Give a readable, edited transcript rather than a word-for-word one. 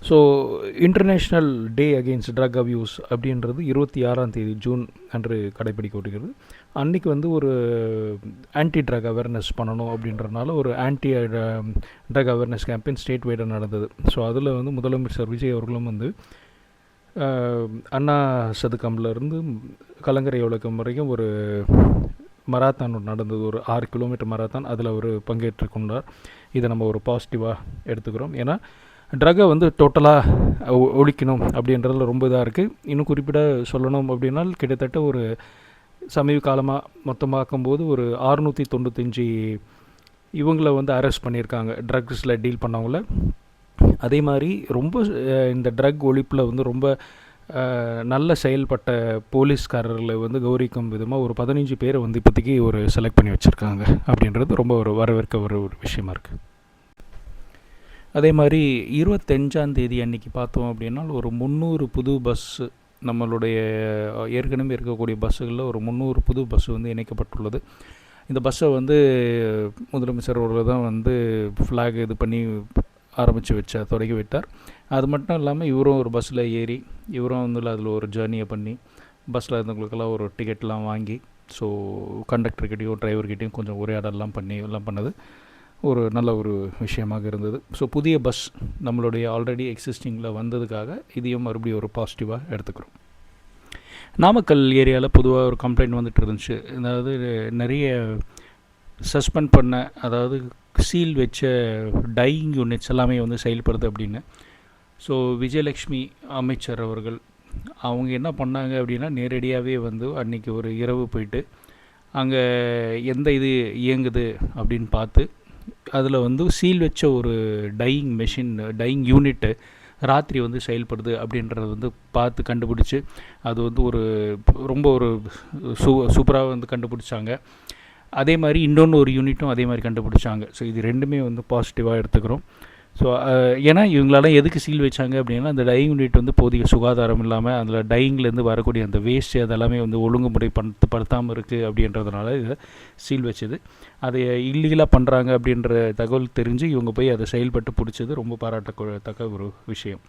So international day against drug abuse அப்படின்றது 26 June அன்று கடைப்பிடிக்கப்படுகிறது. அன்றைக்கி வந்து ஒரு ஆன்டி ட்ரக் அவேர்னஸ் பண்ணணும் அப்படின்றதுனால ஒரு anti drug awareness campaign state வைடாக நடந்தது. ஸோ அதில் வந்து முதலமைச்சர் விஜய் அவர்களும் வந்து அண்ணா சதுக்கம்லேருந்து கலங்கரை விளக்கம் வரைக்கும் ஒரு மராத்தான் நடந்தது, ஒரு 6 கிலோமீட்டர் மராத்தான். அதில் அவர் பங்கேற்று கொண்டார். இதை நம்ம ஒரு பாசிட்டிவாக எடுத்துக்கிறோம். ஏன்னா ட்ரக்கை வந்து டோட்டலாக ஒழிக்கணும் அப்படின்றதுல ரொம்ப இதாக இருக்குது. இன்னும் குறிப்பிட சொல்லணும் அப்படின்னா கிட்டத்தட்ட ஒரு சமீப காலமாக மொத்தமாக்கும்போது ஒரு 695 இவங்கள வந்து அரெஸ்ட் பண்ணியிருக்காங்க, ட்ரக்ஸில் டீல் பண்ணவங்கள. அதே மாதிரி ரொம்ப இந்த ட்ரக் ஒழிப்பில் வந்து ரொம்ப நல்ல செயல்பட்ட போலீஸ்காரர்களை வந்து கௌரவிக்கும் விதமாக ஒரு 15 பேரை வந்து இப்போதைக்கு ஒரு செலக்ட் பண்ணி வச்சுருக்காங்க அப்படின்றது ரொம்ப ஒரு வரவேற்க ஒரு விஷயமா இருக்குது. அதே மாதிரி 25 அன்றைக்கி பார்த்தோம் அப்படின்னா ஒரு 300 புது பஸ்ஸு, நம்மளுடைய ஏற்கனவே இருக்கக்கூடிய பஸ்ஸுகளில் ஒரு 300 புது பஸ்ஸு வந்து இணைக்கப்பட்டுள்ளது. இந்த பஸ்ஸை வந்து முதலமைச்சர் அவர்கள் தான் வந்து ஃப்ளாக் இது பண்ணி ஆரம்பித்து தொடங்கி விட்டார். அது மட்டும் இல்லாமல் இவரும் ஒரு பஸ்ஸில் ஏறி இவரும் வந்து அதில் ஒரு ஜேர்னியை பண்ணி பஸ்ஸில் இருந்தவங்களுக்கெல்லாம் ஒரு டிக்கெட்லாம் வாங்கி, ஸோ கண்டக்டர்கிட்டையும் டிரைவர்கிட்டையும் கொஞ்சம் உரையாடலாம் பண்ணி எல்லாம் பண்ணது ஒரு நல்ல ஒரு விஷயமாக இருந்தது. ஸோ புதிய பஸ் நம்மளுடைய ஆல்ரெடி எக்ஸிஸ்டிங்கில் வந்ததுக்காக இதையும் மறுபடியும் ஒரு பாசிட்டிவாக எடுத்துக்கிறோம். நாமக்கல் ஏரியாவில் பொதுவாக ஒரு கம்ப்ளைண்ட் வந்துட்டு இருந்துச்சு. அதாவது நிறைய சஸ்பெண்ட் பண்ண, அதாவது சீல் வச்ச டையிங் யூனிட்ஸ் எல்லாமே வந்து செயல்படுது அப்படின்னு. ஸோ விஜயலக்ஷ்மி அமைச்சர் அவர்கள் அவங்க என்ன பண்ணாங்க அப்படின்னா, நேரடியாகவே வந்து அன்றைக்கி ஒரு இரவு போயிட்டு அங்கே எந்த இது இயங்குது அப்படின்னு பார்த்து அதில் வந்து சீல் வச்ச ஒரு டையிங் மெஷின், டையிங் யூனிட்டு ராத்திரி வந்து செயல்படுது அப்படின்றத வந்து பார்த்து கண்டுபிடிச்சி அது வந்து ஒரு ரொம்ப ஒரு சூப்பராக வந்து கண்டுபிடிச்சாங்க. அதே மாதிரி இன்னொன்று ஒரு யூனிட்டும் அதே மாதிரி கண்டுபிடிச்சாங்க. ஸோ இது ரெண்டுமே வந்து பாசிட்டிவாக எடுத்துக்கிறோம். ஸோ ஏன்னா இவங்களால எதுக்கு சீல் வச்சாங்க அப்படின்னா, அந்த டையிங் யூனிட் வந்து போதிய சுகாதாரம் இல்லாமல் அதில் டையிங்லேருந்து வரக்கூடிய அந்த வேஸ்ட்டு அதெல்லாமே வந்து ஒழுங்குமுறை படுத்தாமல் இருக்குது அப்படின்றதுனால இதை சீல் வச்சது. அதை இல்லீகலாக பண்ணுறாங்க அப்படின்ற தகவல் தெரிஞ்சு இவங்க போய் அதை செயல்பட்டு பிடிச்சது ரொம்ப பாராட்டத்தக்க ஒரு விஷயம்.